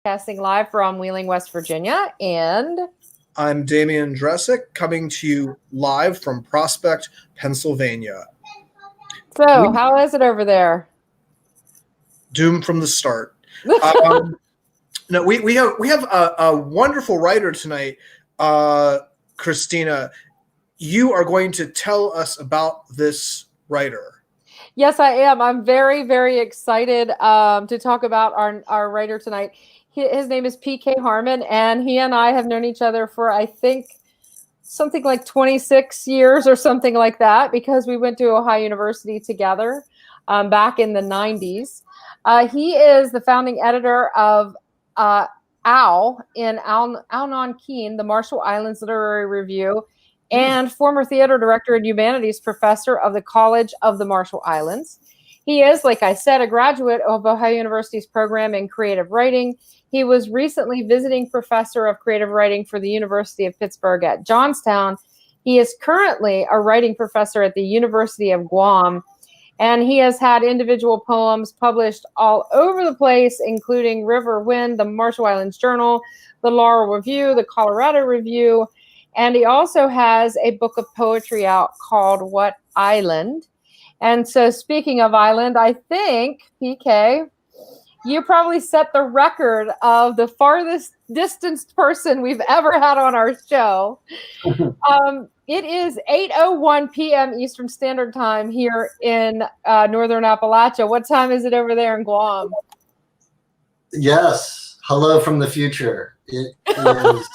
broadcasting live from Wheeling, West Virginia. And I'm Damian Dresick, coming to you live from Prospect, Pennsylvania. So, how is it over there? Doomed from the start. No, we have a wonderful writer tonight, Christina. You are going to tell us about this writer. Yes, I am. I'm very, very excited to talk about our writer tonight. His name is P.K. Harmon, and he and I have known each other for, I think, something like 26 years or something like that, because we went to Ohio University together back in the 90s. He is the founding editor of Aelon Kein, the Marshall Islands Literary Review, and former theater director and humanities professor of the College of the Marshall Islands. He is, like I said, a graduate of Ohio University's program in creative writing. He was recently visiting professor of creative writing for the University of Pittsburgh at Johnstown. He is currently a writing professor at the University of Guam, and he has had individual poems published all over the place, including Riverwind, the Marshall Islands Journal, the Laurel Review, the Colorado Review, and he also has a book of poetry out called What Island? And so, speaking of island, I think, PK, you probably set the record of the farthest distanced person we've ever had on our show. It is 8:01 p.m. Eastern Standard Time here in Northern Appalachia. What time is it over there in Guam? Yes. Hello from the future. It is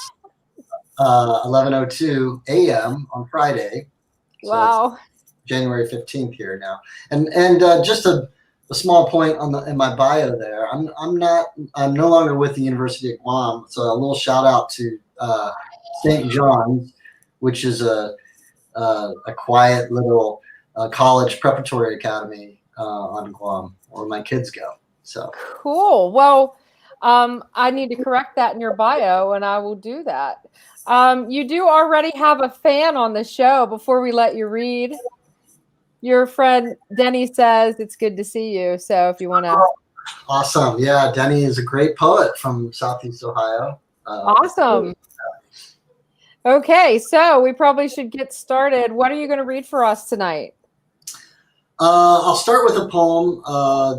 11:02 a.m. on Friday. So wow. January 15th here now. And just a small point in my bio there. I'm no longer with the University of Guam. So a little shout out to St. John's, which is a quiet little college preparatory academy on Guam, where my kids go. So cool. Well, I need to correct that in your bio, and I will do that. You do already have a fan on the show. Before we let you read, your friend Denny says it's good to see you. So if you want to. Awesome. Yeah, Denny is a great poet from Southeast Ohio. Awesome. Okay, so we probably should get started. What are you going to read for us tonight? I'll start with a poem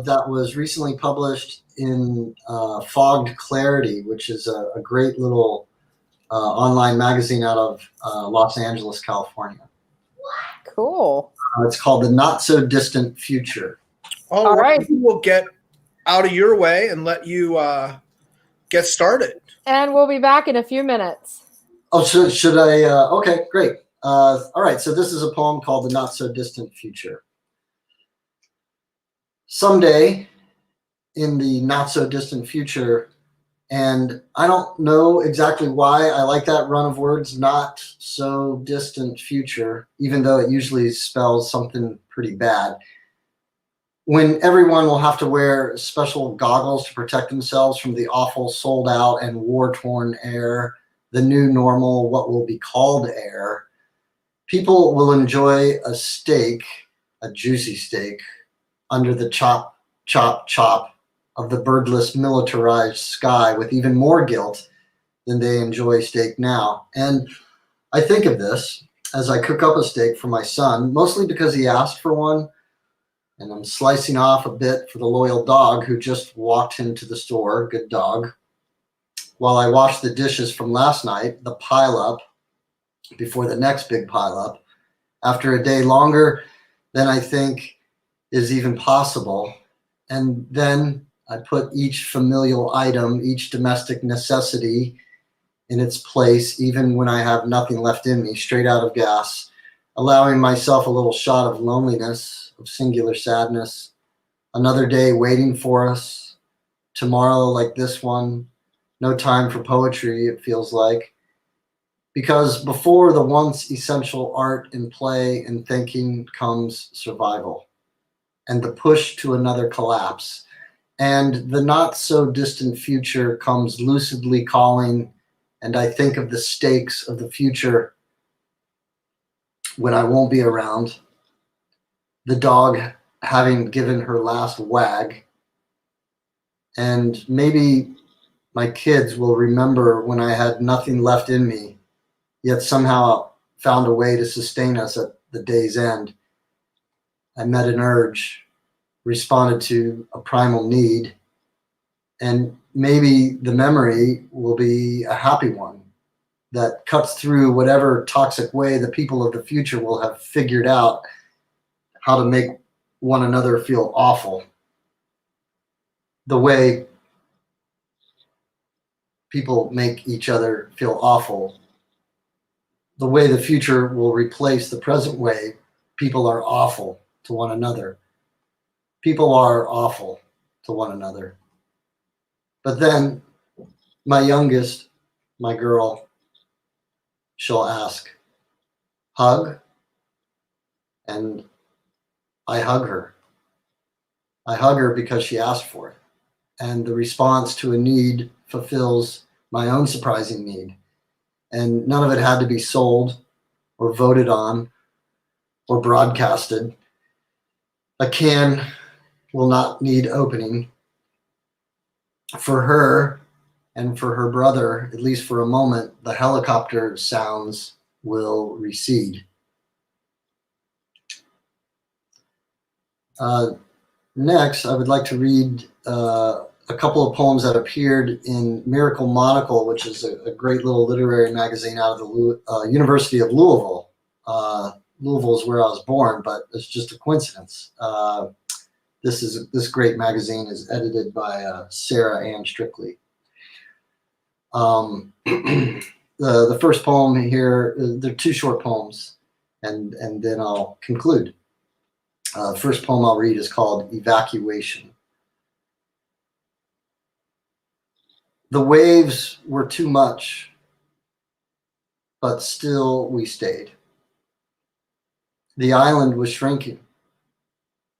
that was recently published in Fogged Clarity, which is a great little online magazine out of Los Angeles, California. Cool. It's called The Not So Distant Future. All right. We'll get out of your way and let you get started. And we'll be back in a few minutes. Oh, should I? Okay, great. All right, so this is a poem called The Not So Distant Future. Someday, in the not so distant future, and I don't know exactly why I like that run of words, not so distant future, even though it usually spells something pretty bad, when everyone will have to wear special goggles to protect themselves from the awful sold out and war-torn air, the new normal, what will be called air, people will enjoy a steak, a juicy steak, under the chop, chop, chop of the birdless militarized sky with even more guilt than they enjoy steak now. And I think of this as I cook up a steak for my son, mostly because he asked for one, and I'm slicing off a bit for the loyal dog who just walked into the store, good dog, while I wash the dishes from last night, the pile up before the next big pile up, after a day longer than I think is even possible. And then I put each familial item, each domestic necessity in its place, even when I have nothing left in me, straight out of gas, allowing myself a little shot of loneliness, of singular sadness, another day waiting for us, tomorrow like this one, no time for poetry, it feels like. Because before the once essential art and play and thinking comes survival, and the push to another collapse. And the not so distant future comes lucidly calling, and I think of the stakes of the future when I won't be around. The dog having given her last wag, and maybe my kids will remember when I had nothing left in me, yet somehow found a way to sustain us at the day's end. I met an urge, responded to a primal need, and maybe the memory will be a happy one that cuts through whatever toxic way the people of the future will have figured out how to make one another feel awful. The way people make each other feel awful. The way the future will replace the present way people are awful to one another. People are awful to one another. But then my youngest, my girl, she'll ask, hug? And I hug her. I hug her because she asked for it. And the response to a need fulfills my own surprising need. And none of it had to be sold or voted on or broadcasted. A can will not need opening. For her and for her brother, at least for a moment, the helicopter sounds will recede. Next, I would like to read a couple of poems that appeared in Miracle Monocle, which is a great little literary magazine out of the University of Louisville. Louisville is where I was born, but it's just a coincidence. This great magazine is edited by Sarah Ann Strictly. The first poem here, they're two short poems, and then I'll conclude. The first poem I'll read is called Evacuation. The waves were too much, but still we stayed. The island was shrinking,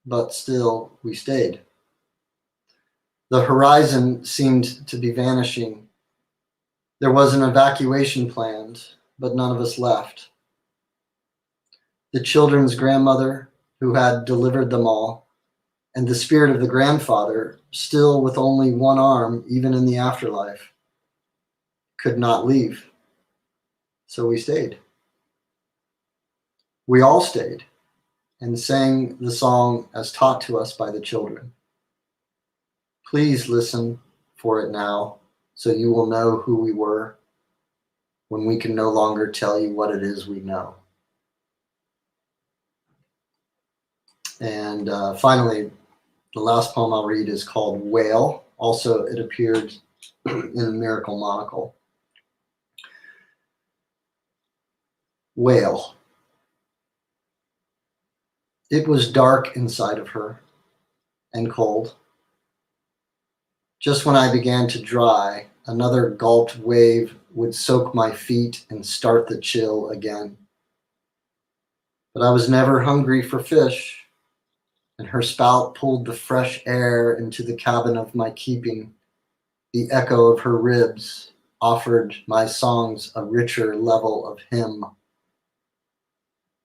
but still we stayed. The horizon seemed to be vanishing. There was an evacuation planned, but none of us left. The children's grandmother, who had delivered them all, and the spirit of the grandfather, still with only one arm, even in the afterlife, could not leave. So we stayed. We all stayed and sang the song as taught to us by the children. Please listen for it now, so you will know who we were when we can no longer tell you what it is we know. And finally, the last poem I'll read is called Whale. Also, it appeared in Miracle Monocle. Whale. It was dark inside of her and cold. Just when I began to dry, another gulped wave would soak my feet and start the chill again. But I was never hungry for fish, and her spout pulled the fresh air into the cabin of my keeping. The echo of her ribs offered my songs a richer level of hymn.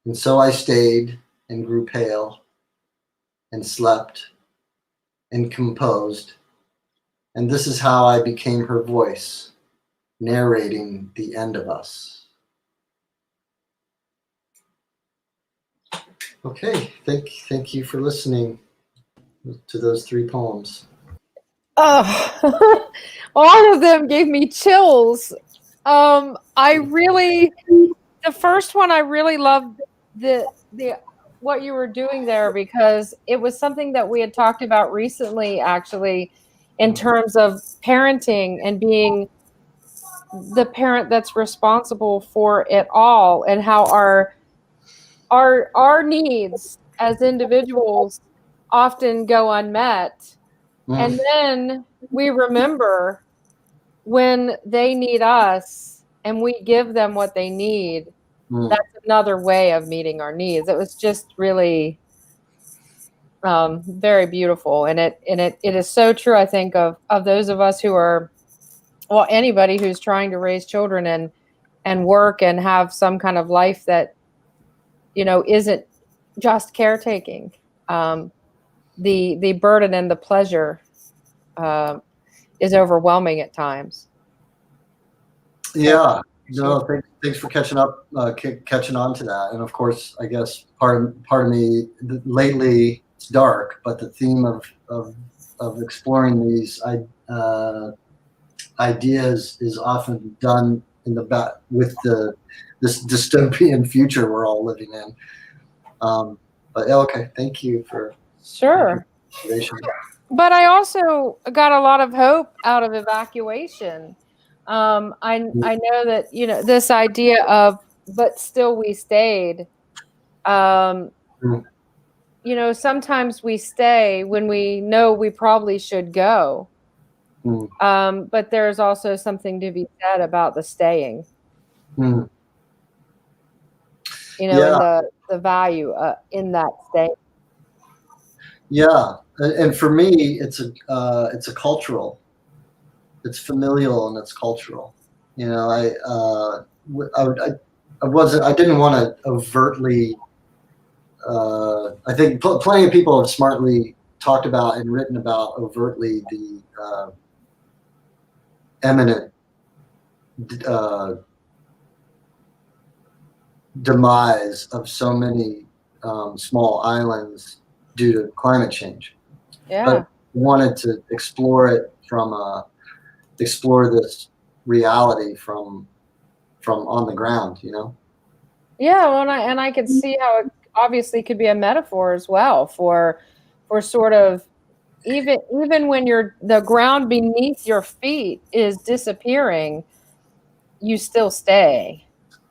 And so I stayed and grew pale and slept and composed. And this is how I became her voice, narrating the end of us. Okay, thank you for listening to those three poems. Oh, all of them gave me chills. The first one, I really loved the what you were doing there, because it was something that we had talked about recently, actually, in terms of parenting and being the parent that's responsible for it all, and how our needs as individuals often go unmet. And then we remember when they need us and we give them what they need. That's another way of meeting our needs. It was just really very beautiful. And it is so true, I think, of those of us who are, well, anybody who's trying to raise children and work and have some kind of life that, isn't just caretaking. The burden and the pleasure is overwhelming at times. Yeah. No, thanks for catching on to that. And of course, I guess part of me lately, it's dark, but the theme of exploring these ideas is often done in the back with this dystopian future we're all living in. But okay, thank you for Sure. But I also got a lot of hope out of evacuation. I know that, this idea of, but still we stayed. Sometimes we stay when we know we probably should go. But there's also something to be said about the staying. And the value in that stay. Yeah, and for me, it's a cultural. It's familial and it's cultural. I didn't want to overtly. I think plenty of people have smartly talked about and written about overtly the imminent demise of so many small islands due to climate change. Yeah. But wanted to explore this reality from on the ground, Yeah, well, and I could see how it obviously could be a metaphor as well for sort of even when the ground beneath your feet is disappearing, you still stay.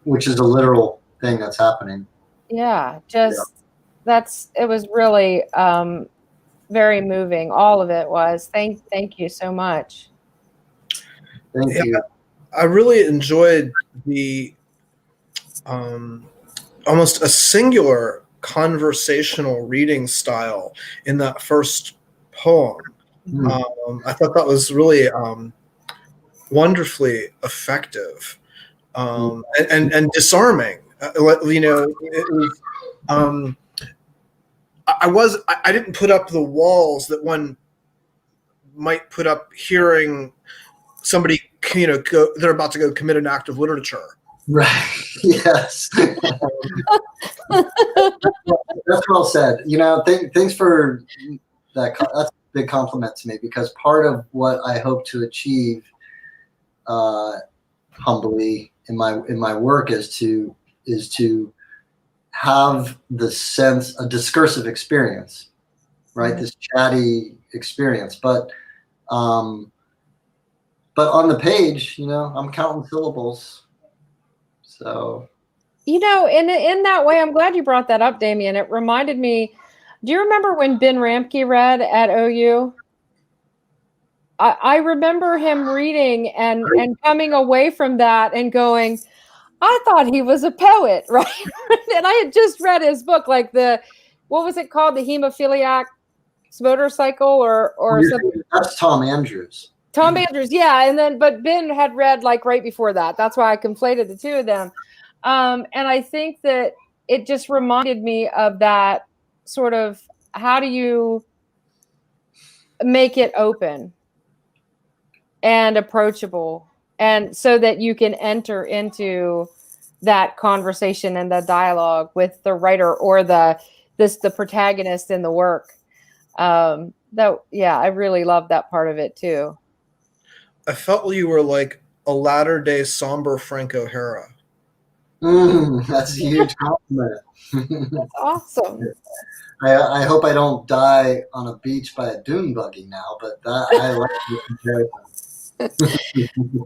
Which is a literal thing that's happening. Yeah, it was really very moving. All of it was. Thank you so much. Thank you. I really enjoyed the almost a singular conversational reading style in that first poem. I thought that was really wonderfully effective and disarming. It was, I didn't put up the walls that one might put up hearing somebody, they're about to go commit an act of literature. Right. Yes. That's well said. Thanks for that. That's a big compliment to me, because part of what I hope to achieve humbly in my work is to have the sense, a discursive experience, right? This chatty experience, but on the page, I'm counting syllables. So, in that way, I'm glad you brought that up, Damien. It reminded me. Do you remember when Ben Ramke read at OU? I remember him reading and coming away from that and going, I thought he was a poet, right? And I had just read his book, like what was it called? The Hemophiliac Motorcycle or something. That's Tom Andrews. Tom Andrews, yeah. But Ben had read like right before that. That's why I conflated the two of them. And I think that it just reminded me of that sort of, how do you make it open and approachable, and so that you can enter into that conversation and the dialogue with the writer or the protagonist in the work. I really love that part of it too. I felt you were like a latter-day somber Frank O'Hara. That's a huge compliment. That's awesome. I hope I don't die on a beach by a dune buggy now, but I like the comparison.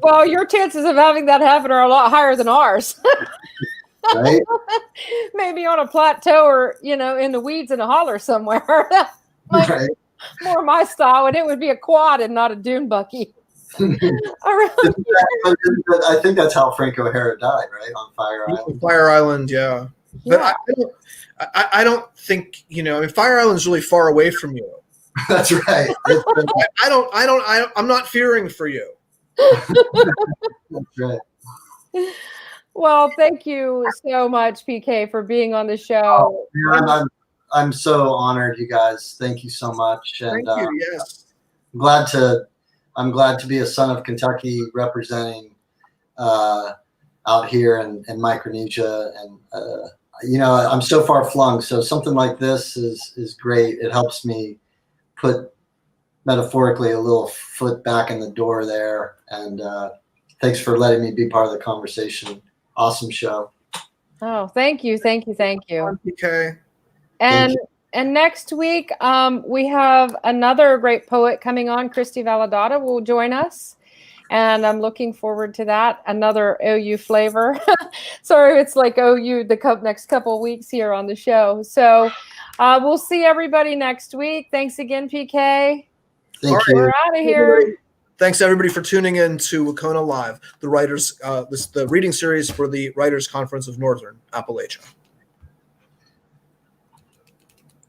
Well, your chances of having that happen are a lot higher than ours. Right? Maybe on a plateau or, in the weeds in a holler somewhere. Right. More my style, and it would be a quad and not a dune buggy. I think that's how Frank O'Hara died, right? On Fire Island. Fire Island, yeah. But I don't think, Fire Island's really far away from you. That's right. I'm not fearing for you. That's right. Well, thank you so much, PK, for being on the show. I'm so honored, you guys. Thank you so much. And thank you, yes. I'm glad to I'm glad to be a son of Kentucky representing out here in Micronesia. And, I'm so far flung. So something like this is great. It helps me put metaphorically a little foot back in the door there. And thanks for letting me be part of the conversation. Awesome show. Oh, thank you. PK. And next week, we have another great poet coming on. Christy Valadata will join us. And I'm looking forward to that. Another OU flavor. Sorry, it's like OU the next couple of weeks here on the show. So we'll see everybody next week. Thanks again, PK. Thank you. We're out of here. Thanks everybody for tuning in to WCONA Live, the reading series for the Writers Conference of Northern Appalachia.